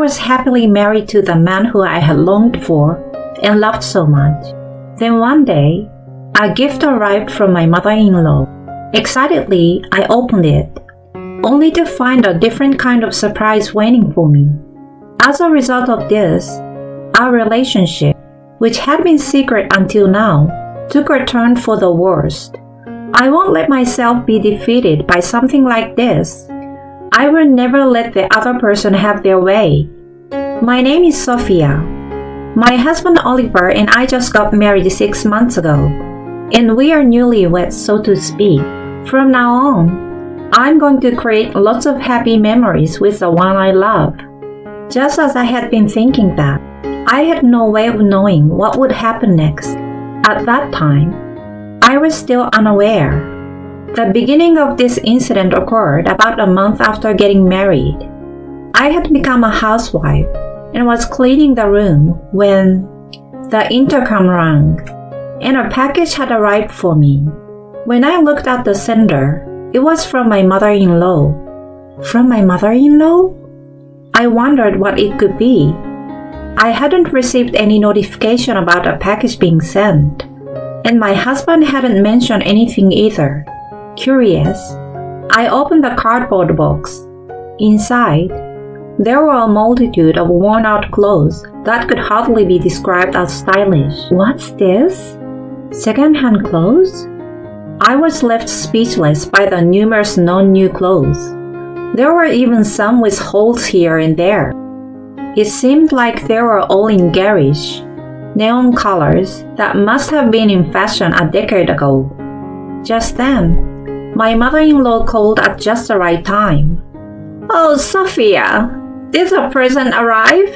was happily married to the man who I had longed for and loved so much. Then one day, a gift arrived from my mother-in-law. Excitedly, I opened it, only to find a different kind of surprise waiting for me. As a result of this, our relationship, which had been secret until now, took a turn for the worst. I won't let myself be defeated by something like this. I will never let the other person have their way. My name is Sophia. My husband Oliver and I just got married 6 months ago, and we are newlyweds, so to speak. From now on, I'm going to create lots of happy memories with the one I love. Just as I had been thinking that, I had no way of knowing what would happen next. At that time, I was still unaware. The beginning of this incident occurred about a month after getting married. I had become a housewife and was cleaning the room when the intercom rang, and a package had arrived for me. When I looked at the sender, it was from my mother-in-law. From my mother-in-law? I wondered what it could be. I hadn't received any notification about a package being sent, and my husband hadn't mentioned anything either. Curious, I opened the cardboard box. Inside, there were a multitude of worn-out clothes that could hardly be described as stylish. What's this? Second-hand clothes? I was left speechless by the numerous non-new clothes. There were even some with holes here and there. It seemed like they were all in garish, neon colors that must have been in fashion a decade ago. Just then, my mother-in-law called at just the right time. "Oh, Sophia, did a present arrive?"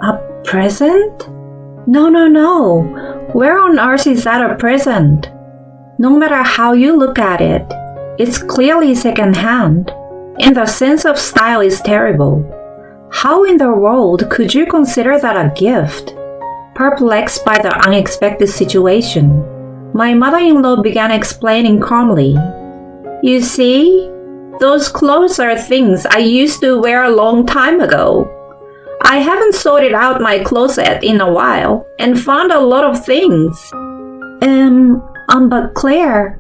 "A present? No. Where on earth is that a present? No matter how you look at it, it's clearly second-hand, and the sense of style is terrible. How in the world could you consider that a gift?" Perplexed by the unexpected situation, my mother-in-law began explaining calmly. "You see, those clothes are things I used to wear a long time ago. I haven't sorted out my closet in a while and found a lot of things." But Claire,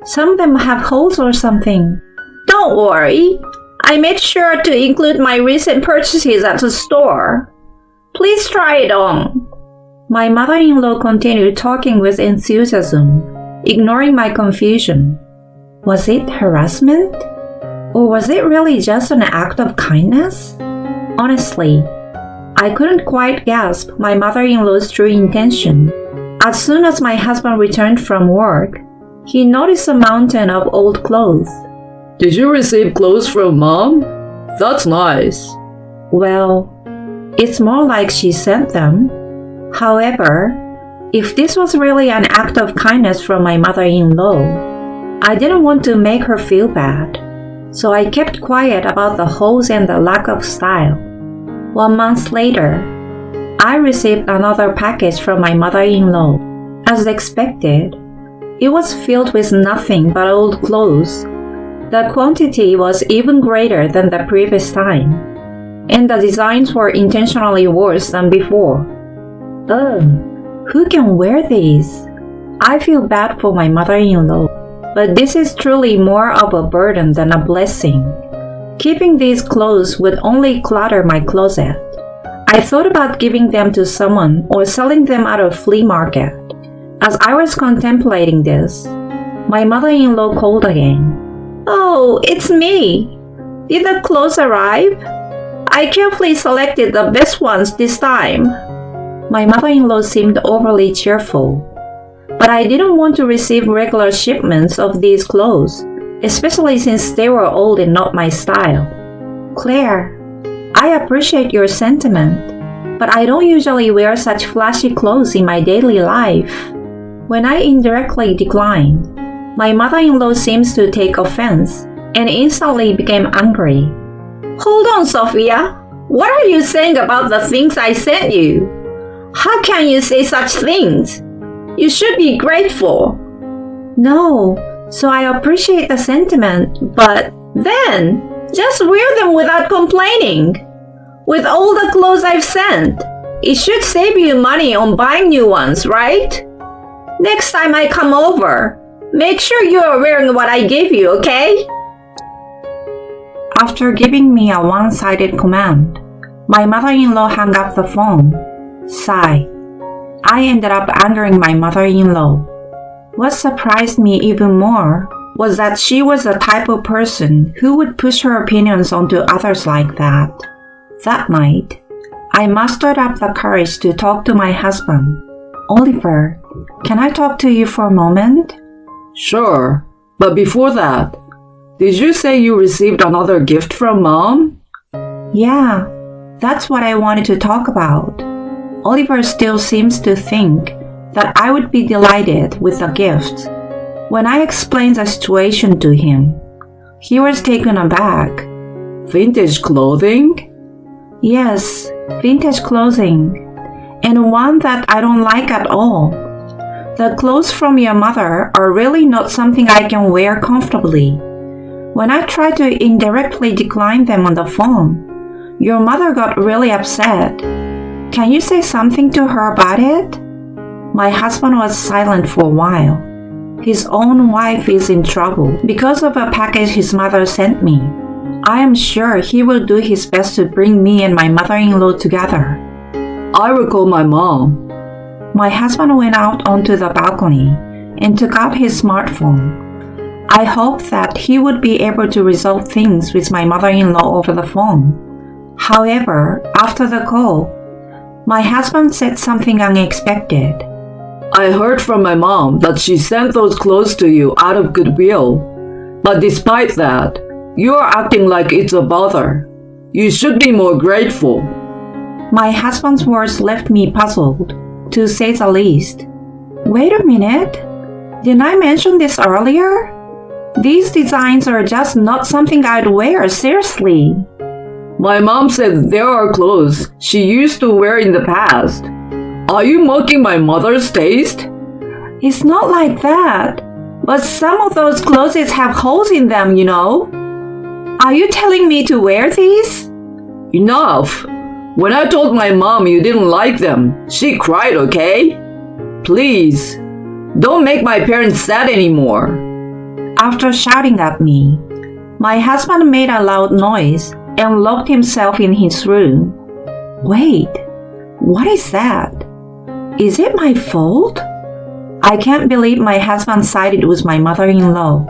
some of them have holes or something." "Don't worry. I made sure to include my recent purchases at the store. Please try it on." My mother-in-law continued talking with enthusiasm, ignoring my confusion. Was it harassment? Or was it really just an act of kindness? Honestly, I couldn't quite grasp my mother-in-law's true intention. As soon as my husband returned from work, he noticed a mountain of old clothes. "Did you receive clothes from Mom? That's nice." Well, it's more like she sent them. However, if this was really an act of kindness from my mother-in-law, I didn't want to make her feel bad, so I kept quiet about the holes and the lack of style. 1 month later, I received another package from my mother-in-law. As expected, it was filled with nothing but old clothes. The quantity was even greater than the previous time, and the designs were intentionally worse than before. Ugh, who can wear these? I feel bad for my mother-in-law, but this is truly more of a burden than a blessing. Keeping these clothes would only clutter my closet. I thought about giving them to someone or selling them at a flea market. As I was contemplating this, my mother-in-law called again. "Oh, it's me. Did the clothes arrive? I carefully selected the best ones this time." My mother-in-law seemed overly cheerful, but I didn't want to receive regular shipments of these clothes, especially since they were old and not my style. "Claire, I appreciate your sentiment, but I don't usually wear such flashy clothes in my daily life." When I indirectly declined, my mother-in-law seems to take offense and instantly became angry. "Hold on, Sophia. What are you saying about the things I sent you? How can you say such things? You should be grateful." "No, so I appreciate the sentiment, but then just wear them without complaining. With all the clothes I've sent, it should save you money on buying new ones, right? Next time I come over, make sure you are wearing what I gave you, okay? After giving me a one-sided command, my mother-in-law hung up the phone. Sigh. I ended up angering my mother-in-law. What surprised me even more was that she was the type of person who would push her opinions onto others like that. That night, I mustered up the courage to talk to my husband. Oliver, can I talk to you for a moment? Sure, but before that, did you say you received another gift from Mom? Yeah, that's what I wanted to talk about. Oliver still seems to think that I would be delighted with the gift. When I explained the situation to him, he was taken aback. Vintage clothing? Yes, vintage clothing, and one that I don't like at all. The clothes from your mother are really not something I can wear comfortably. When I tried to indirectly decline them on the phone, your mother got really upset. Can you say something to her about it? My husband was silent for a while. His own wife is in trouble because of a package his mother sent me. I am sure he will do his best to bring me and my mother-in-law together. I will call my mom. My husband went out onto the balcony and took out his smartphone. I hoped that he would be able to resolve things with my mother-in-law over the phone. However, after the call, my husband said something unexpected. I heard from my mom that she sent those clothes to you out of goodwill. But despite that, you are acting like it's a bother. You should be more grateful. My husband's words left me puzzled, to say the least. Wait a minute. Didn't I mention this earlier? These designs are just not something I'd wear seriously. My mom said there are clothes she used to wear in the past. Are you mocking my mother's taste? It's not like that. But some of those clothes have holes in them, you know. Are you telling me to wear these? Enough. When I told my mom you didn't like them, she cried, okay? Please, don't make my parents sad anymore. After shouting at me, my husband made a loud noise and locked himself in his room. Wait, what is that? Is it my fault? I can't believe my husband sided with my mother-in-law.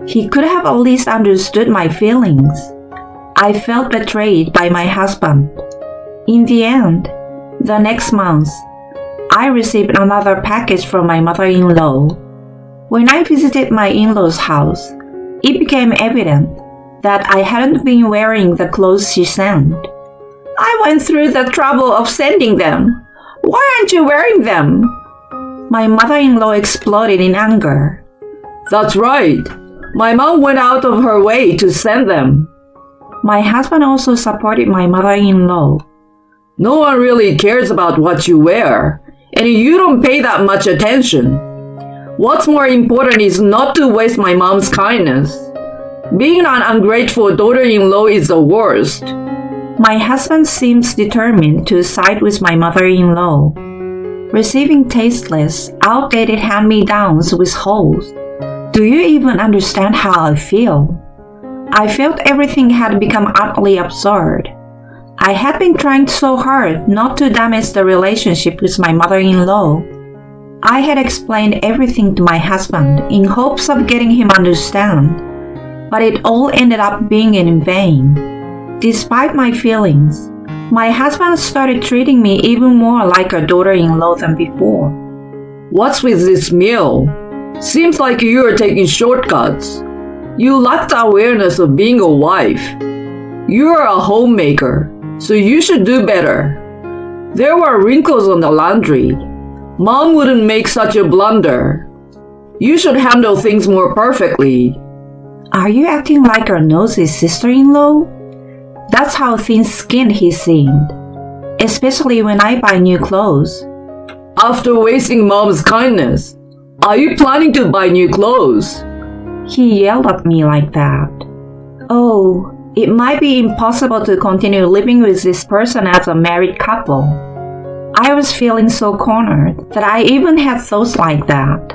He could have at least understood my feelings. I felt betrayed by my husband. In the end, the next month, I received another package from my mother-in-law. When I visited my in-laws' house, it became evident that I hadn't been wearing the clothes she sent. I went through the trouble of sending them. Why aren't you wearing them? My mother-in-law exploded in anger. That's right. My mom went out of her way to send them. My husband also supported my mother-in-law. No one really cares about what you wear, and you don't pay that much attention. What's more important is not to waste my mom's kindness. Being an ungrateful daughter-in-law is the worst. My husband seems determined to side with my mother-in-law. Receiving tasteless, outdated hand-me-downs with holes. Do you even understand how I feel? I felt everything had become utterly absurd. I had been trying so hard not to damage the relationship with my mother-in-law. I had explained everything to my husband in hopes of getting him to understand, but it all ended up being in vain. Despite my feelings, my husband started treating me even more like a daughter-in-law than before. What's with this meal? Seems like you are taking shortcuts. You lack the awareness of being a wife. You are a homemaker, so you should do better. There were wrinkles on the laundry. Mom wouldn't make such a blunder. You should handle things more perfectly. Are you acting like our nosy sister-in-law? That's how thin-skinned he seemed, especially when I buy new clothes. After wasting Mom's kindness, are you planning to buy new clothes? He yelled at me like that. Oh, It might be impossible to continue living with this person as a married couple. I was feeling so cornered that I even had thoughts like that.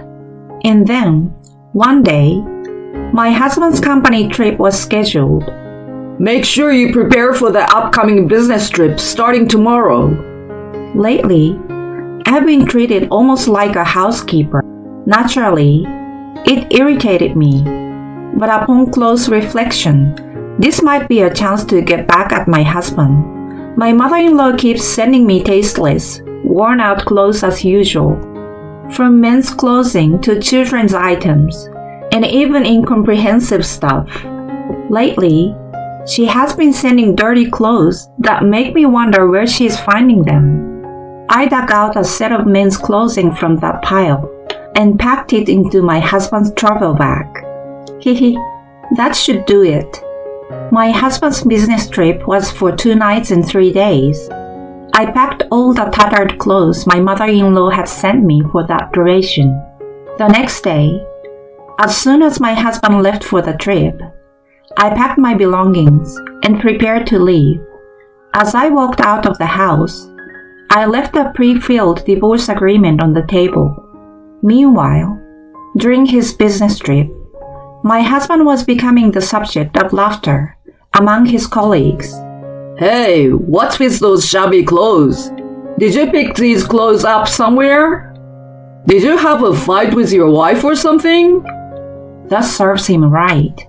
And then, one day, my husband's company trip was scheduled. Make sure you prepare for the upcoming business trip starting tomorrow. Lately, I've been treated almost like a housekeeper. Naturally, it irritated me. But upon close reflection, this might be a chance to get back at my husband. My mother-in-law keeps sending me tasteless, worn-out clothes as usual. From men's clothing to children's items, and even incomprehensive stuff. Lately, she has been sending dirty clothes that make me wonder where she is finding them. I dug out a set of men's clothing from that pile and packed it into my husband's travel bag. Hehe, that should do it. My husband's business trip was for 2 nights and 3 days. I packed all the tattered clothes my mother-in-law had sent me for that duration. The next day, as soon as my husband left for the trip, I packed my belongings and prepared to leave. As I walked out of the house, I left a pre-filled divorce agreement on the table. Meanwhile, during his business trip, my husband was becoming the subject of laughter among his colleagues. Hey, what's with those shabby clothes? Did you pick these clothes up somewhere? Did you have a fight with your wife or something? That serves him right.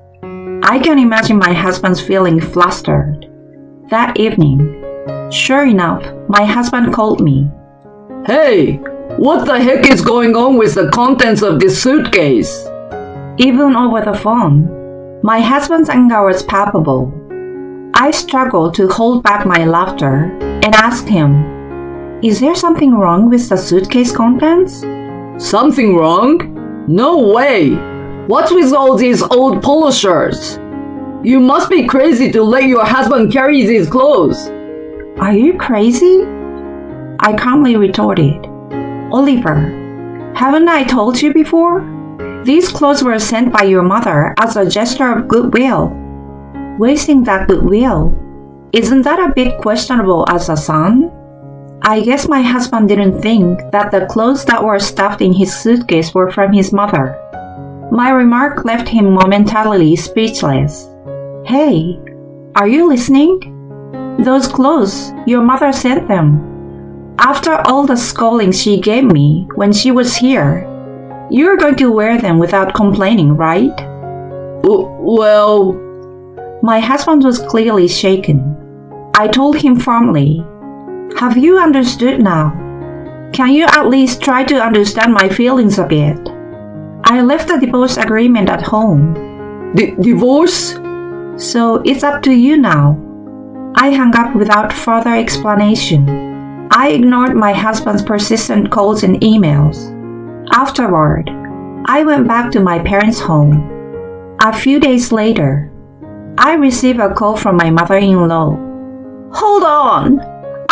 I can imagine my husband's feeling flustered. That evening, sure enough, my husband called me. Hey, what the heck is going on with the contents of this suitcase? Even over the phone, my husband's anger was palpable. I struggled to hold back my laughter and asked him, "Is there something wrong with the suitcase contents?" Something wrong? No way! What's with all these old polo shirts? You must be crazy to let your husband carry these clothes. Are you crazy? I calmly retorted. Oliver, haven't I told you before? These clothes were sent by your mother as a gesture of goodwill. Wasting that goodwill, isn't that a bit questionable as a son? I guess my husband didn't think that the clothes that were stuffed in his suitcase were from his mother. My remark left him momentarily speechless. Hey, are you listening? Those clothes, your mother sent them. After all the scolding she gave me when she was here, you're going to wear them without complaining, right? Well... My husband was clearly shaken. I told him firmly, "Have you understood now? Can you at least try to understand my feelings a bit? I left the divorce agreement at home." Divorce? So it's up to you now. I hung up without further explanation. I ignored my husband's persistent calls and emails. Afterward, I went back to my parents' home. A few days later, I received a call from my mother-in-law. "Hold on!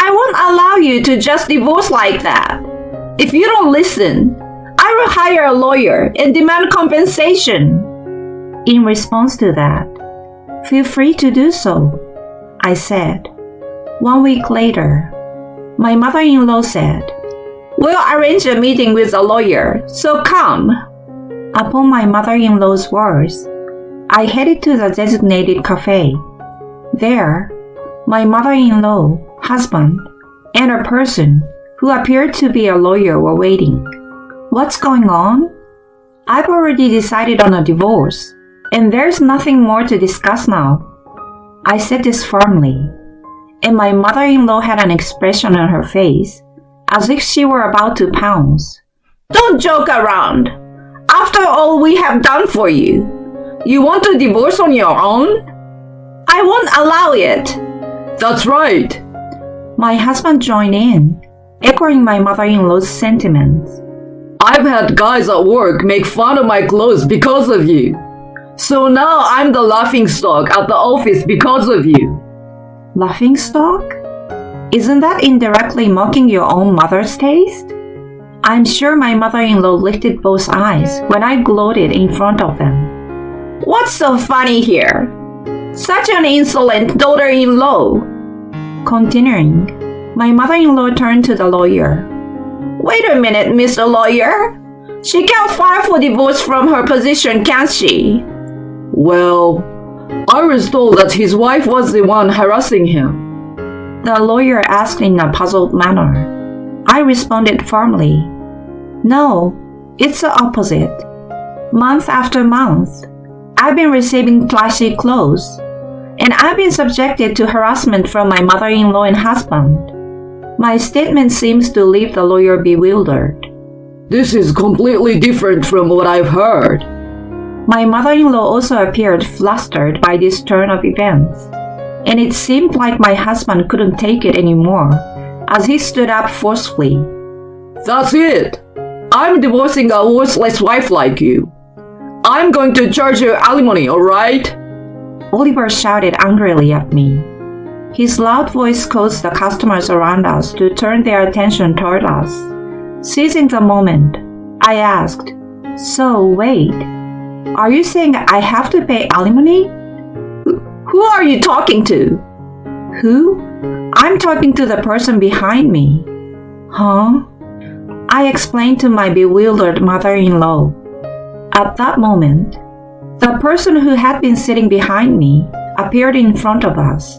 I won't allow you to just divorce like that. If you don't listen, I will hire a lawyer and demand compensation." In response to that, "Feel free to do so," I said. 1 week later, my mother-in-law said, "We'll arrange a meeting with a lawyer, so come." Upon my mother-in-law's words, I headed to the designated cafe. There, my mother-in-law, husband, and a person who appeared to be a lawyer were waiting. "What's going on?" "I've already decided on a divorce, and there's nothing more to discuss now." I said this firmly, and my mother-in-law had an expression on her face as if she were about to pounce. "Don't joke around. After all we have done for you, you want to divorce on your own? I won't allow it." That's right. My husband joined in, echoing my mother-in-law's sentiments. I've had guys at work make fun of my clothes because of you. So now I'm the laughingstock at the office because of you. Laughingstock? Isn't that indirectly mocking your own mother's taste? I'm sure my mother-in-law lifted both eyes when I gloated in front of them. "What's so funny here?" Such an insolent daughter-in-law. Continuing, my mother-in-law turned to the lawyer. Wait a minute, Mr. Lawyer. She can't file for divorce from her position, can she? Well, I was told that his wife was the one harassing him. The lawyer asked in a puzzled manner. I responded firmly. No, it's the opposite. Month after month, I've been receiving flashy clothes, and I've been subjected to harassment from my mother-in-law and husband. My statement seems to leave the lawyer bewildered. This is completely different from what I've heard. My mother-in-law also appeared flustered by this turn of events, and it seemed like my husband couldn't take it anymore as he stood up forcefully. That's it! I'm divorcing a worthless wife like you. I'm going to charge you alimony, alright? Oliver shouted angrily at me. His loud voice caused the customers around us to turn their attention toward us. Seizing the moment, I asked, So, wait, are you saying I have to pay alimony? Who are you talking to? Who? I'm talking to the person behind me. Huh? I explained to my bewildered mother-in-law. At that moment, the person who had been sitting behind me appeared in front of us,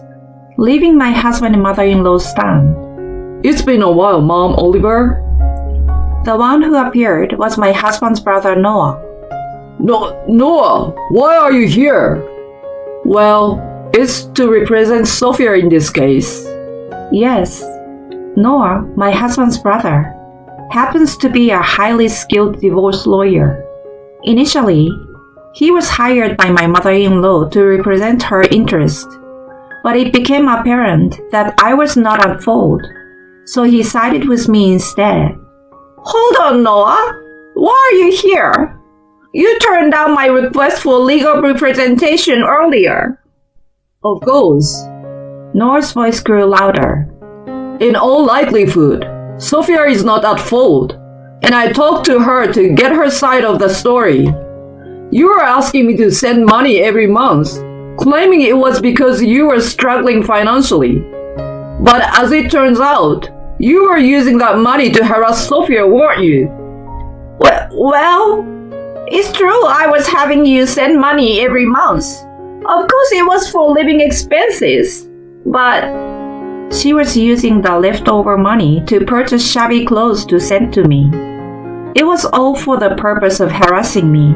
leaving my husband and mother-in-law stand. It's been a while, Mom, Oliver. The one who appeared was my husband's brother Noah. Noah, why are you here? Well, it's to represent Sophia in this case. Yes, Noah, my husband's brother, happens to be a highly skilled divorce lawyer. Initially, he was hired by my mother-in-law to represent her interest, but it became apparent that I was not at fault, so he sided with me instead. Hold on, Noah. Why are you here? You turned down my request for legal representation earlier. Of course. Noah's voice grew louder. In all likelihood, Sophia is not at fault, and I talked to her to get her side of the story. You were asking me to send money every month, claiming it was because you were struggling financially. But as it turns out, you were using that money to harass Sophia, weren't you? Well, it's true I was having you send money every month. Of course it was for living expenses, but she was using the leftover money to purchase shabby clothes to send to me. It was all for the purpose of harassing me.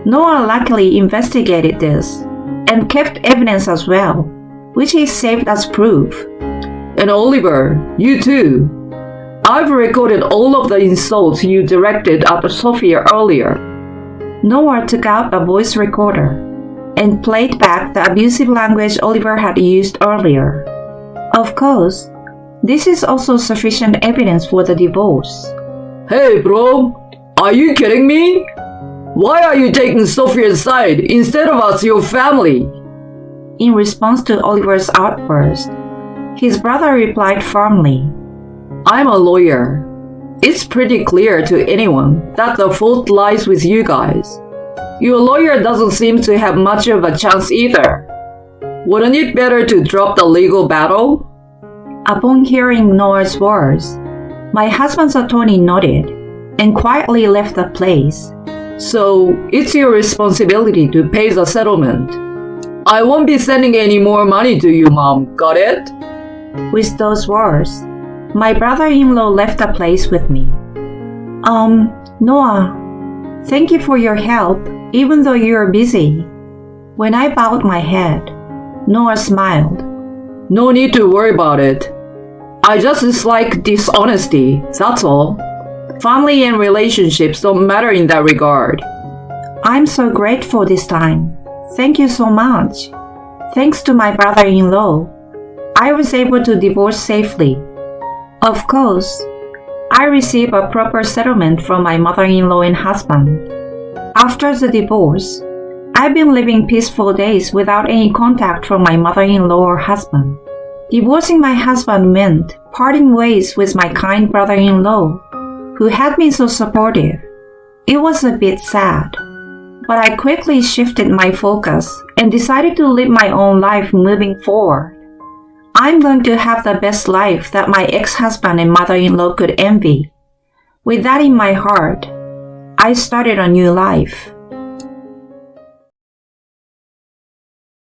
Noah luckily investigated this and kept evidence as well, which he saved as proof. And Oliver, you too. I've recorded all of the insults you directed at Sophia earlier. Noah took out a voice recorder and played back the abusive language Oliver had used earlier. Of course, this is also sufficient evidence for the divorce. Hey bro, are you kidding me? Why are you taking Sophia's side instead of us, your family? In response to Oliver's outburst, his brother replied firmly, I'm a lawyer. It's pretty clear to anyone that the fault lies with you guys. Your lawyer doesn't seem to have much of a chance either. Wouldn't it better to drop the legal battle? Upon hearing Noah's words, my husband's attorney nodded and quietly left the place. So, it's your responsibility to pay the settlement. I won't be sending any more money to you, Mom. Got it? With those words, my brother-in-law left the place with me. Noah, thank you for your help, even though you're busy. When I bowed my head, Noah smiled. No need to worry about it. I just dislike dishonesty, that's all. Family and relationships don't matter in that regard. I'm so grateful this time. Thank you so much. Thanks to my brother-in-law, I was able to divorce safely. Of course, I received a proper settlement from my mother-in-law and husband. After the divorce, I've been living peaceful days without any contact from my mother-in-law or husband. Divorcing my husband meant parting ways with my kind brother-in-law, who had been so supportive. It was a bit sad, But I quickly shifted my focus and decided to live my own life moving forward. I'm going to have the best life that my ex-husband and mother-in-law could envy. With that in my heart, I started a new life.